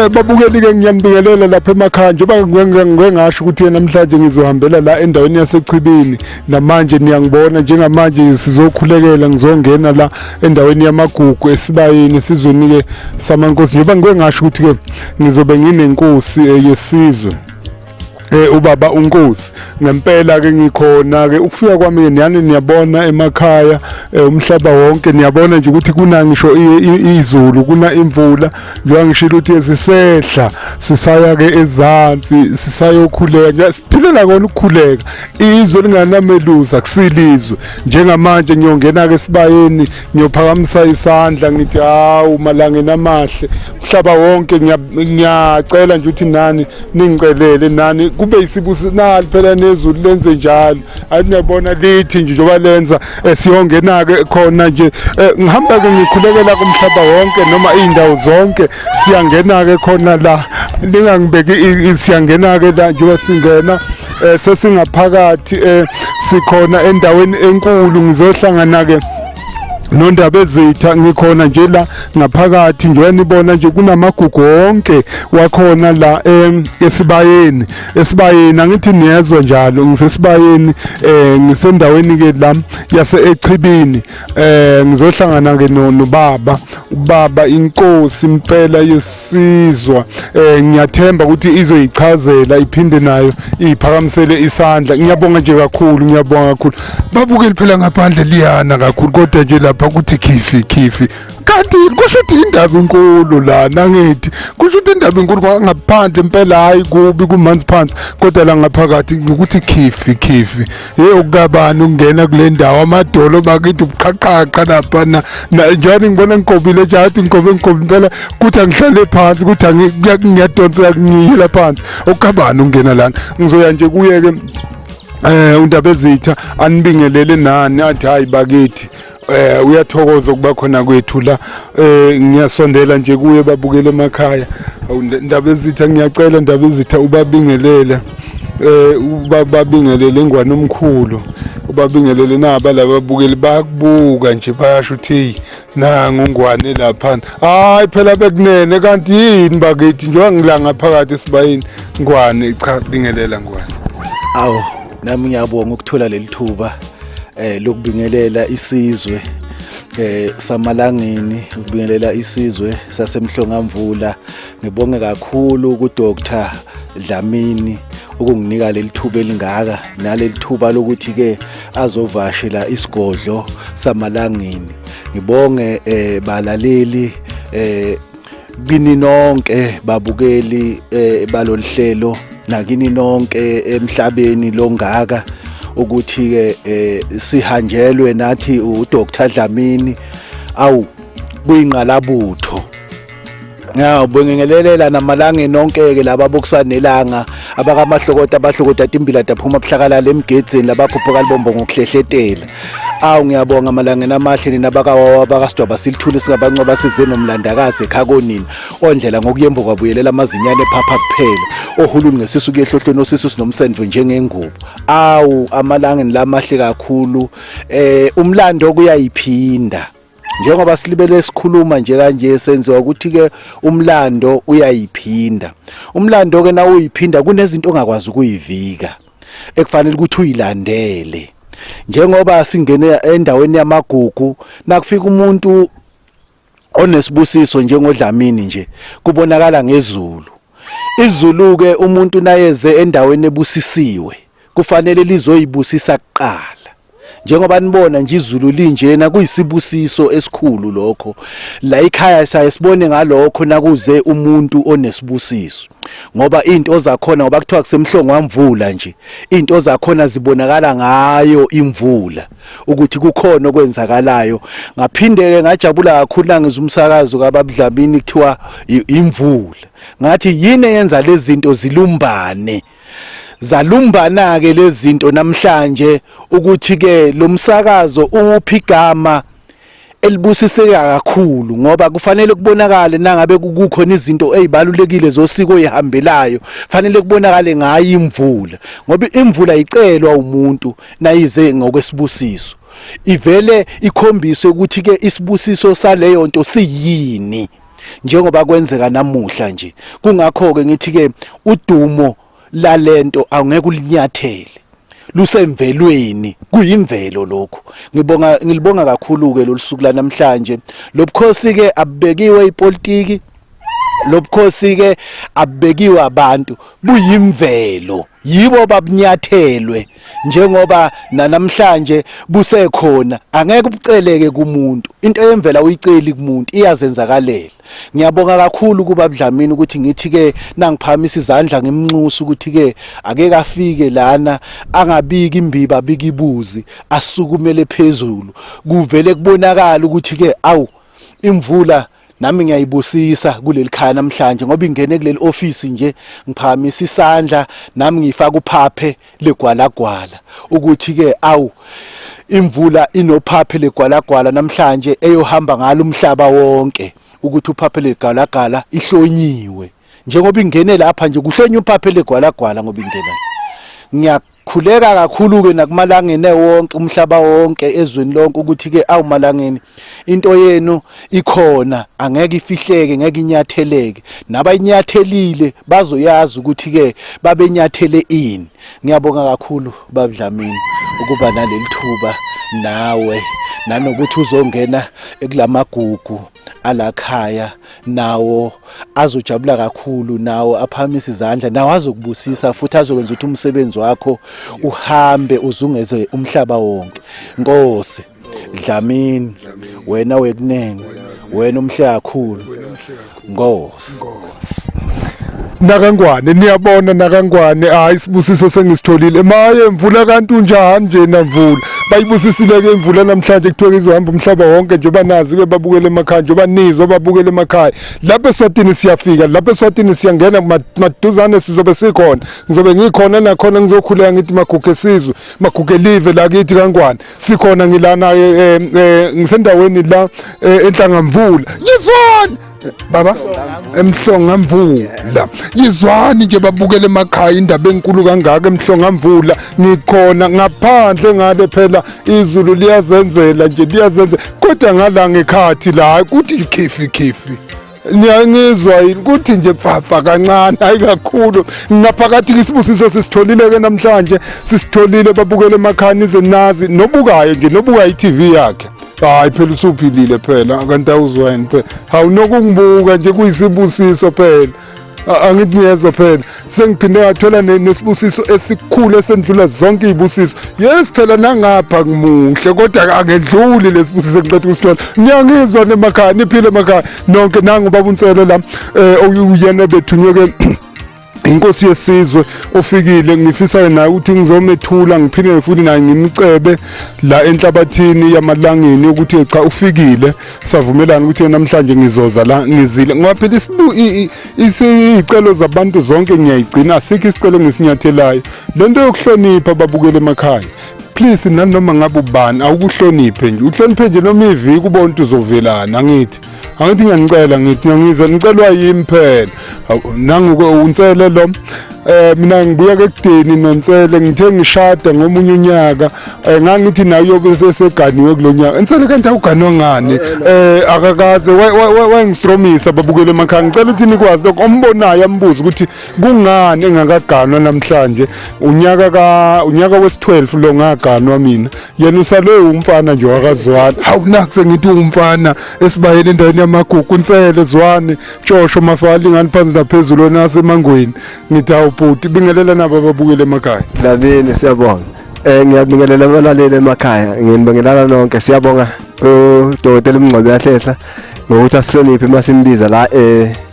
babukeli ke ngiyanibingelela lapha emakhaya njengoba ngengasho ukuthi namhlanje ngizohambela la endaweni yaseChibini namanje niyangibona njengamanje sizokhulekela ngizongena la endaweni yamagugu esibayeni sizonike samankosi njengoba ngengasho ukuthi ke ngizobe nginenkosi yesizwe ubaba uNkosi ngempela ke ngikhona ke ukufika kwami yani niyabona emakhaya umhlaba wonke niyabona nje ukuthi kuna ngisho izulu kuna imvula njengoba ngishilo ukuthi sisehla sisaya ke ezantsi sisayokhuleka siphilela kona ukukhuleka izwe linganamelusa kusilizwe njengamanje ngiyongena ke sibayeni ngiyophakamisa isandla ngithi hawu malangeni amahle umhlaba wonke ngiyacela nje ukuthi nani ningicelele nani kube isibusi nali phela nezulu lenze njalo ayinabona lithi nje njoba lenza siyongena ke khona nje ngihamba ke ngikhulekela kumhlaba wonke noma indawo zonke siyangena ke khona la lingangibeki siyangena ke la njoba singena sesingaphakathi sikhona endaweni enkulu ngizohlangana ke nondaba ezitha ngikhona nje la ngaphakathi nje nibona nje kunamagugu wonke wakhona la esibayeni angithi niyezwa njalo ngisesibayeni ngisendaweni ke la yaseChibini ngizohlangana ke ubaba inkosi impela yesizwa ngiyathemba ukuthi izoyichazela iphinde nayo iphakamisele isandla ngiyabonga nje kakhulu ngiyabonga kakhulu babukeli phela ngaphandle liyana kakhulu kodwa nje lapha kuthi khifi kanti kusho ukuthi indaba enkulu la nangithi kusho ukuthi indaba enkulu ngaphandle impela hayi kubi kumanzi phansi kodwa la ngaphakathi ukuthi khifi ukabani ukungena kule ndawo amadolo bakithi ubuqhaqaqa lapha njalo ngibona ngikobile jathi ngikobe impela kuthi angihlale phansi ukuthi ngiyadonseka ngiyela phansi ukabani ungena lana ngizoya nje kuye ke undaba ezitha anibingelele nani athi hayi bakithi uyathokoza ukuba khona kwethu la ngiyasondela nje kuye babukele emakhaya indaba ezitha ngiyacela indaba ezitha ubabingelele ubabingelele ingwane omkhulu ubabingelele naba lababukeli bayakubuka nje bayasho ukuthi nangu ungwane lapha hayi phela bekunene kanti yini bakithi njengoba ngila ngaphakathi esibayeni ngwane cha bingelela ngwane awu nami ngiyabonga ukuthola leli thuba lokubingelela isizwe samalangeni ukubingelela isizwe sasemhlongamvula ngibonge kakhulu ku Dr Dlamini ukunginika leli thuba elingaka naleli thuba lokuthi ke azovashela isigodlo samalangeni ngibonge balaleli bini nonke babukeli balolihlelo nakini nonke emhlabeni longaka ukuthi ke sihanjelwe nathi uDr Dlamini awu kuyinqalabutho ngiyabongelela namalangeni nonke ke laba bokusanelanga abakamahlokota abahlokota timbila taphuma buhlakalala emgedzeni labaphuphuka libombo ngokuhlehletela awu ngiyabonga amalangeni amahle nina abakasidwaba silithule singabancoba size nomlandakazi ekhakonini ondlela ngokuyembo kwabuyelela amazinyane ephapha kuphela ohuluni ngesisu kuyehlohlweni osisu sinomsendvo njengengubo awu amalangeni lamahle kakhulu umlando kuyayiphinda njengoba silibele sikhuluma nje kanje senziwa ukuthi ke umlando uyayiphinda umlando ke na uyiphinda kunezinto ongakwazi ukuyivika ekufanele ukuthi uyilandele njengoba singene endaweni yamagugu nakufika umuntu onesibusiso njengoDlamini nje kubonakala ngezulu izulu ke umuntu nayeze endaweni ebusisiwe kufanele lizoyibusisa kuqala njengoba nibona nje izulu linjena kuyisibusiso esikhulu lokho la ekhaya sayisibone ngalokho nakuze umuntu onesibusiso ngoba into zakhona ngoba kuthiwa kusemhlongwamvula nje into zakhona zibonakala ngayo imvula ukuthi kukhona okwenzakalayo ngaphinde ke ngajabula kakhulu ngizumsakazo kaBabdlamini kuthiwa imvula ngathi yini yenza lezi zinto zilumbane zalumbana ke lezi zinto namhlanje ukuthi ke lo msakazo uphi igama elibusiseka kakhulu ngoba kufanele kubonakale nangabe kukhona izinto ezibalulekile zosiko ehambelayo fanele kubonakale ngayo imvula ngoba imvula icelwa umuntu nayize ngokwesibusiso ivele ikhombise ukuthi ke isibusiso saleyo nto siyini njengoba kwenzeka namuhla nje. Kungakho ke ngithi ke udumo lalento awungeke ulinyathele, lusemvelweni, kuyimvelo lokho. Ngilibonga kakhulu ke losuku la namhlanje. Lobukhosi ke abubekiwe ipolitiki, lobukhosi ke abubekiwe abantu, buyimvelo, yibo babunyathelwe njengoba namhlanje busekhona. Angeke ubuceleke kumuntu, into yemvela uyiceli kumuntu, iyazenzakalela. Ngiyabonga kakhulu kuba Dlamini ukuthi ngithi ke nangiphakamisa izandla ngimnxusa ukuthi ke ake kafike lana, angabiki imbiba abiki ibuzi, asukumele phezulu, kuvele kubonakala ukuthi ke awu imvula nami ngiyayibusisa kuleli khaya namhlanje ngoba ingene kuleli office nje ngiphakamisa isandla, nami ngifaka uphaphe legwalagwala ukuthi ke awu imvula inophaphe legwalagwala namhlanje eyohamba ngalo umhlaba wonke, ukuthi uphaphe legwalagwala ihlonyiwe njengoba ingene lapha nje kuhlonywa uphaphe legwalagwala ngoba ingena. Ngiyakhuleka kakhulu ke nakumalangeni wonke umhlaba wonke ezweni lonke ukuthi ke awumalangeni into yenu ikhona, angeke ifihleke, ngeke inyatheleke, nabayinyathelile bazoyazi ukuthi ke babenyathele ini. Ngiyabonga kakhulu babudlamini ukuba naleli thuba nawe, nanokuthi uzongena ekulamagugu alakhaya nawo azojabula kakhulu, nawo aphakamisa izandla, nawo azokubusisa futhi azokwenza ukuthi umsebenzi wakho uhambe uzungeze umhlaba wonke. Nkosi Dlamini, wena wekunene, wena umhle kakhulu. Nkosi. Nakangwane niyabona nakangwane, hayi isibusiso sengisitholile. Maye mvula kanti unjani nje namvula. Bayibusisile ke imvula namhlanje kuthiwa izohamba umhlaba wonke nje banazi ke babukele emakhaya nje banizwa babukele emakhaya. Lapha eSwatini siyafika, lapha eSwatini siyangena maduzane sizobe sikhona. Ngizobe ngikhona nakhona ngizokhuleka ngithi magugu esizwe, magugu elive la kithi Kangwane. Sikhona ngilana ngisendaweni la eNhlangamvula. Yizwani baba eMhlongamvula, yizwani nje babukele emakhaya indaba enkulu kangaka eMhlongamvula. Ngikhona ngaphandle ngale phela izulu liyazenzela nje liyazenzela, kodwa ngala ngekhathi la kuthi khifi niyangizwa yini kuthi nje pfafa kancane, hayi kakhulu. Ngaphakathi isibusiso sisitholile ke namhlanje, sisitholile babukele emakhaya nize nazi nobukayo nje nobuka iTV yakhe. Hayi phela usuphilile phela kanti awuzwani phela, hawunokungibuka nje kuyisibusiso phela. Angithi ngiyezwa phela sengiphinde ngathola nesibusiso esikhulu esendlula zonke izibusiso. Yes phela nangapha kumuhle kodwa angedluli lesibusiso engiqeda ukusithola. Ngiyangizwa nemakhaya niphile emakhaya nonke, nangu baba uNtsele la uyena bethunywe ke inkosi yesizwe ofikile. Ngifisa naye ukuthi ngizomethula ngiphinde futhi naye ngimcebe la enhlabathini yamalangeni ukuthi cha ufikile, savumelana ukuthi namhlanje ngizoza la ngizile ngoba phela isicelo zabantu zonke ngiyayigcina, asikho isicelo ngesinyathelayo. Lento yokuhlonipha babukele emakhaya, please nanoma ngabe ubani awukuhloniphe nje, uhloniphe nje noma iviki ubona ukuthi uzovelana. Angithi ngiyanicela, ngithi ngiyangizwa nicelwa yimi phela. Nangu uNtsele lo mina ngibuya ke kudeni noNtsele, ngithe ngishada ngomunye unyaka ngangithi nayo yobe seseganiwe kulonyaka. Ntsele kanti awuganwa ngani? Akakaze wayengistromisa babukele emakhaya. Ngicela ukuthi nikwazi lokho ombonayo ambuza ukuthi kungani engakaganwa namhlanje. Unyaka wesi-12 lo ngaganwa mina, yena usale umfana nje wakazwana. Hawu nakuse ngithi umfana esibayeni endaweni yamagugu. Ntsele Zwane Joshua Mafali ngani phansi naphezulu nasemangweni. Ngithi awubhuti bingelela nabo babukele emakhaya. Dlamini siyabonga. Ngiyabingelela abalaleli emakhaya, nginibingelela nonke. Siyabonga uDokotela uMngcobo Yahlehla ngokuthi asihloniphe masimbiza la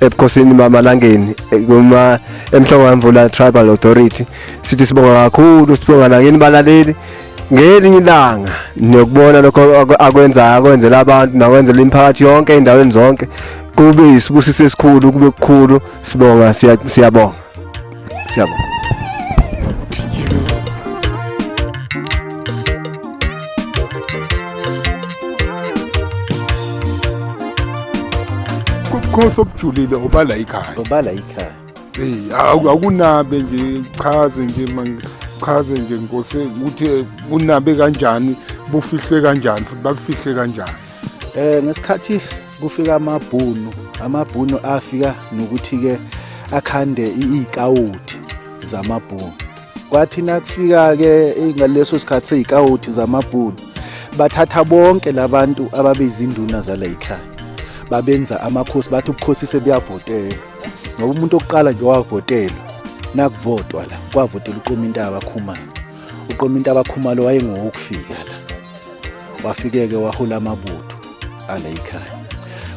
ebukhosini bamalangeni kuma eMhlongamvula Tribal Authority. Sithi sibonga kakhulu, sibonga nakini balaleli ngelinye ilanga nokubona lokho akwenzela abantu nakwenzela imiphakathi yonke endaweni zonke. Kube isibusiso esikhulu, kube kukhulu. Sibonga, siyabonga. Kukhosi okujulile obala ikhaya. Obala ikhaya. Akunabe nje chaze nje Nkosi ukuthi unabe kanjani, bufihle kanjani futhi bakufihle kanjani. Ngesikhathi kufika amabhunu afika nokuthi-ke akhande iy'kawuthi zamabhunu. Kwathi nakufika-ke ngaleso sikhathi sey'kawuthi zamabhunu, bathatha bonke labantu ababezinduna zala yikhaya babenza amakhosi, bathi ubukhosi sebuyavotela. Ngoba umuntu oqala nje wavotelwa nakuvotwa la, kwavotela uQomintaba Khumalo. uQomintaba Khumalo wayengowokufika la, wafike-ke wahola amabutho ala yikhaya.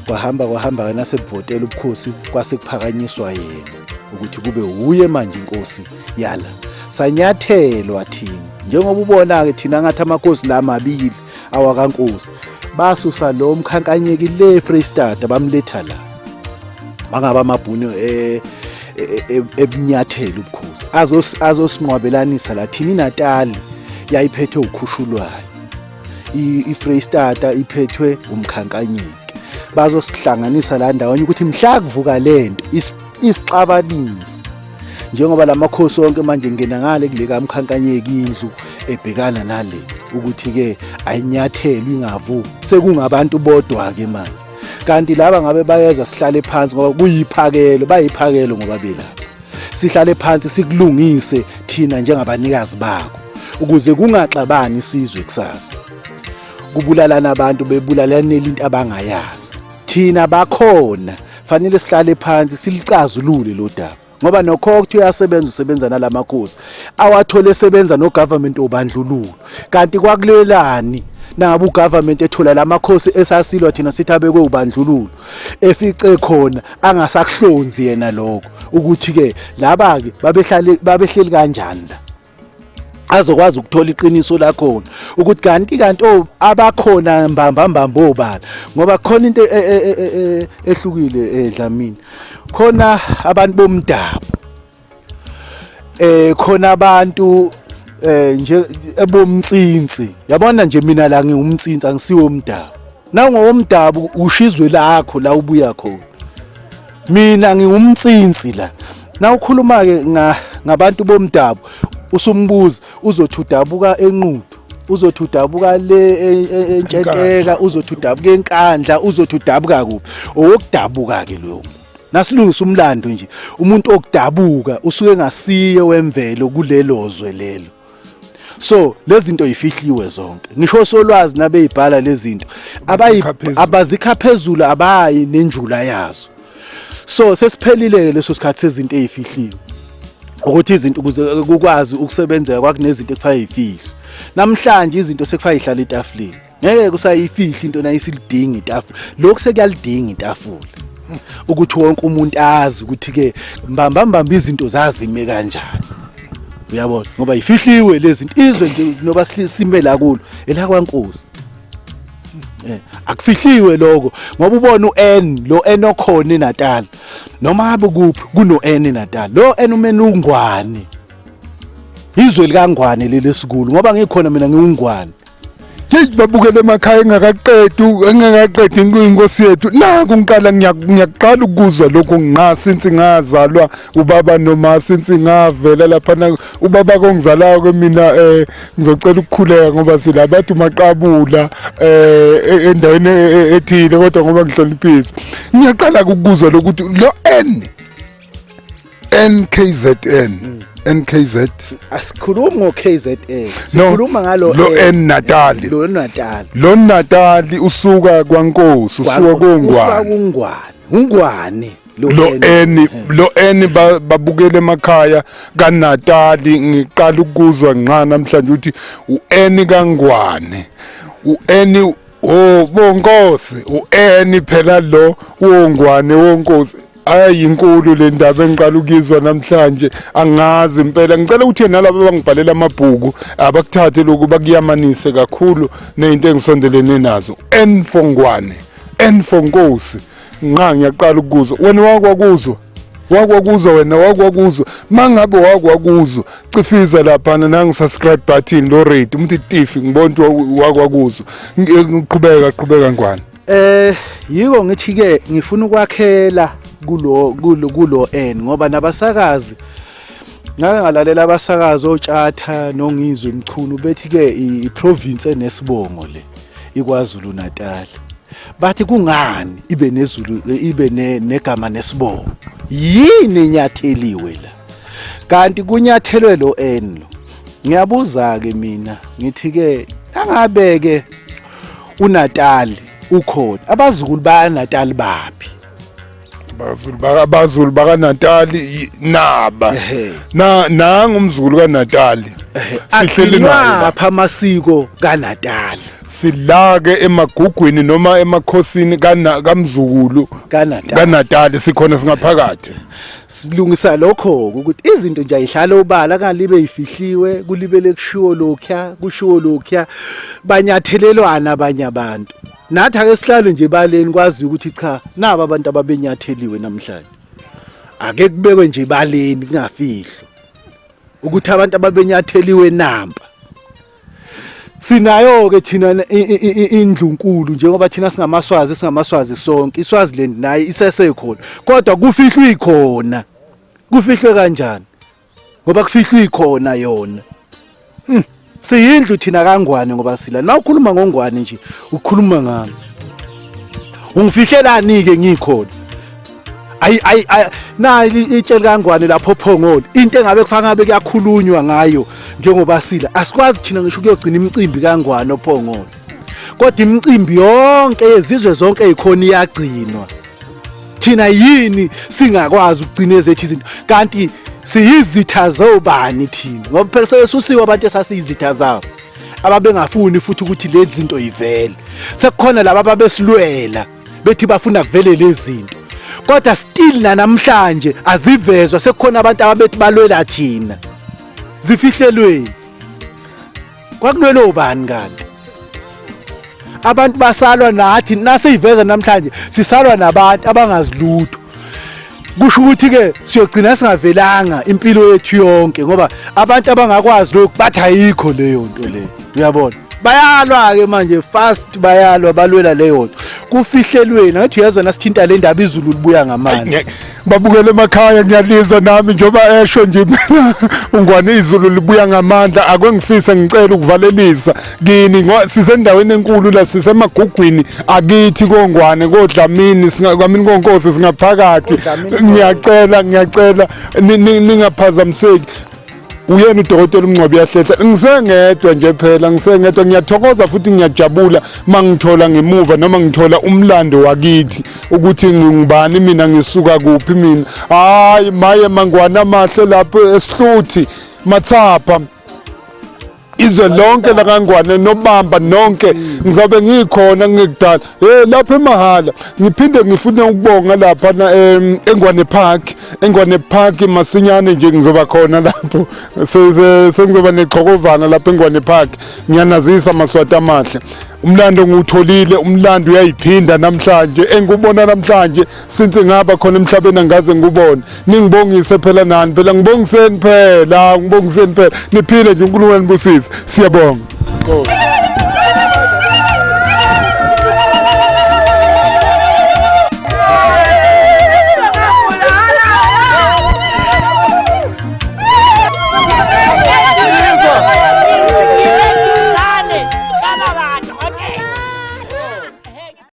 Kwahamba nasekuvotela ubukhosi, kwase kuphakanyiswa yena ukuthi kube uye manje inkosi yala. Sanyathelwa thina njengoba ubona-ke thina ngathi amakhosi la amabili awakaNkosi, basusa lo mkhankanyeki le Freystata bamletha la, bangaba amabhunu ebunyathela ubukhosi azosinqwabelanisa la. Thina iNatali yayiphethwe ukhushulwayo, iFreystata iphethwe umkhankanyeki. Bazosihlanganisa la ndawonye ukuthi mhla kuvuka lento isixabanisi, njengoba lamakhosi onke manje ngena ngale kule kamkhankanyeki indlu ebhekana nale ukuthi-ke ayinyathelwe ingavuki, sekungabantu bodwa-ke manje. Kanti laba ngabe bayeza sihlale phansi ngoba kuyiphakelo, bayiphakelo ngoba belapha. Sihlale phansi sikulungise thina njengabanikazi bako ukuze kungaxabani isizwe kusasa, kubulalana abantu bebulalanela into abangayazi. Thina bakhona fanele sihlale phansi silicazulule lo daba, ngoba nokho kuthi uyasebenza usebenza nalamakhosi awathole esebenza no-government obandlululo. Kanti kwakulelani nangabe u-government ethola lamakhosi esasilwa thina sithi abekwe ubandlululo, efice khona angasakuhlonzi yena lokho ukuthi-ke laba-ke babehleli kanjani la, azokwazi ukuthola iqiniso lakhona ukuthi kanti abakhona mbambambamba obala. Ngoba khona into ehlukile Dlamini, khona abantu bomdabu, khona abantu nje ebomtsinsi. Yabona nje mina la ngiwumtsinsi angisiwo umdabu, nangowomdabu ushizwe lakho la ubuya khona. Mina ngiwumtsinsi la. Na ukhuluma-ke ngabantu bomdabu usumbuza, uzothi udabuka eNquthu, uzothi udabuka le eNtshenteka, uzothi udabuka eNkandla, uzothi udabuka kuphi. Owokudabuka-ke loyo nasilungisa umlando nje, umuntu okudabuka usuke ngasiye wemvelo kulelozwe lelo. So lezi zinto yifihliwe zonke, ngisho solwazi nabeyibhala lezi zinto abazikha phezulu, abayi nenjula yazo. So sesiphelile leso sikhathi sezinto ezifihliwe ukuthi izinto ukuze kukwazi ukusebenzeka kwakunezinto ekufanele ifihle. Namhlanje izinto sekufanele ihlale etafuleni, ngeke kusayifihla into nayisilidinga itafula. Lokho sekuyalidinga itafula ukuthi wonke umuntu azi ukuthi-ke mbambambamba izinto zazime kanjani, uyabona, ngoba yifihliwe lezi zinto. Izwe nje noba simela kulo elakwaNkosi, akufihliwe lokho ngoba ubona lo N okhona eNatali, noma ngabe kuphi kuno N eNatali. Lo N umene uNgwane, izwe likaNgwane leli esikhulu, ngoba ngikhona mina ngiwuNgwane. Babukele emakhaya engakaqedi inkosi yethu. Naku ngiqala ngiyaqala ukuzwa lokho since ngazalwa ubaba noma since ngavela lapha ubaba kongizalayo ke mina ngizocela ukukhuleka ngoba silabantu maqabula endaweni ethile, kodwa ngoba ngihloniphisa ngiyaqala ukuzwa lokuthi lo NKZN asikhulumi ngo-KZN, sikhuluma ngalo N Natali. Lo Natali usuka kwaNkosi, usuka kuNgwane. Lo N babukele emakhaya kaNatali. Ngiqala ukuzwa ngqa namhlanje ukuthi uN kaNgwane, uN bonkosi, uN phela lo wongwane wonkosi. Ayinkulu le ndaba engiqala ukuyizwa namhlanje, angazi impela. Ngicela ukuthi nalabo abangibhalela amabhuku abakuthathe lokhu bakuyamanise kakhulu nezinto engisondelene nazo. N for Ngwane, N for Nkosi. Nqa ngiyaqala ukuzwa. Wena wakwakuzwa wena mangabe wakwakuzwa cifiza lapha nangu subscribe button lo rate umthi tifi ngibona ukuthi wakwakuzwa. Ngiqhubeka Ngwane. Yiko ngithi-ke ngifuna ukwakhela kulo N ngoba nabasakazi ngake ngalalela abasakazi oTshatha noNgizwe Mchunu bethi-ke iprovince enesibongo le iKwaZulu Natal. bathi kungani ibe nezulu ibe negama nesibongo yini enyatheliwe la kanti kunyathelwe lo N lo ngiyabuza ke mina ngithi ke angabe ke uNatali ukhona abazukulu baNatali baphi abazulu bakaNatali naba nangumzukulu kaNatali sihleli naye lapha amasiko kaNatali silake emagugwini noma emakhosini kamzukulu kaNatali sikhona singaphakathi silungisa lokho ukuthi izinto nje ayihlala obala kalibe ifihliwe kulibele kushiwo lokya banyathelelwana abanye abantu nathi ake sihlale nje baleni kwazi ukuthi cha naba abantu ababenyatheliwe namhlanje ake kubekwe nje baleni kungafihlo ukuthi abantu ababenyatheliwe namba sinayo ke thina indlunkulu njengoba thina singamaswazi sonke iSwaziland naye isesekhona kodwa kufihlwe ikhona kufihlwe kanjani ngoba kufihlwe ikhona yona siyindlu thina kaNgwane ngoba sila na ukhuluma ngoNgwane nje ukhuluma ngami ungifihlelani ke ngikhona na itshela kaNgwane lapho Phongolo into engabe kufaka ngabe kuyakhulunywa ngayo njengoba sila asikwazi thina ngisho kuyogcina imicimbi kaNgwane oPhongolo kodwa imicimbi yonke yezizwe zonke ezikhona iyagcinwa thina yini singakwazi ukugcina ezethu izinto kanti siyizitha zobani thina ngoba phela sesusiwe abantu esasiyizitha zabo ababengafuni futhi ukuthi lezi zinto yivele sekukhona laba ababesilwela bethi bafuna kuvele lezi zinto kodwa still namhlanje azivezwa sekukhona abantu ababethi balwela thina zifihlelweni kwakulwela ubani kanti abantu basalwa nathi naseyiveza namhlanje sisalwa nabantu abangazilutho kusho ukuthi ke siyogcina singavelanga impilo yethu yonke ngoba abantu abangakwazi lokhu bathi ayikho leyo nto leyo uyabona bayalwa ke manje fast bayalwa balwela leyo nto kufihlelweni ngathi uyazwa nasithinta le ndaba izulu libuya ngamandla babukele emakhaya ngiyalizwa nami njoba esho nje uNgwane izulu libuya ngamandla akwengifisa ngicela ukuvalelisa kini sisendaweni enkulu la sisemagugwini akithi koNgwane koDlamini singakwamini konkosi singaphakathi ngiyacela ningaphazamiseki uyena udokotela uMncwabi Yahlehla ngisengedwa nje phela ngiyathokoza futhi ngiyajabula mangithola ngemuva noma ngithola umlando wakithi ukuthi ngibani mina ngisuka kuphi mina hayi maye mangwana amahle lapho esihluthi Mathapha izwe lonke la kaNgwane nobamba nonke ngizabe ngikhona ngikudala lapha emahala ngiphinde ngifune ukubonga lapha eNgwane Park masinyane nje ngizoba khona lapho sengizoba neqhokovana lapha eNgwane Park ngiyanazisa maswati amahle umlando ngiwutholile umlando uyayiphinda namhlanje engikubona namhlanje since ngaba khona emhlabeni angaze ngikubone ningibongise phela nani phela ngibongiseni phela niphile nje uNkulunkulu nibusise siyabonga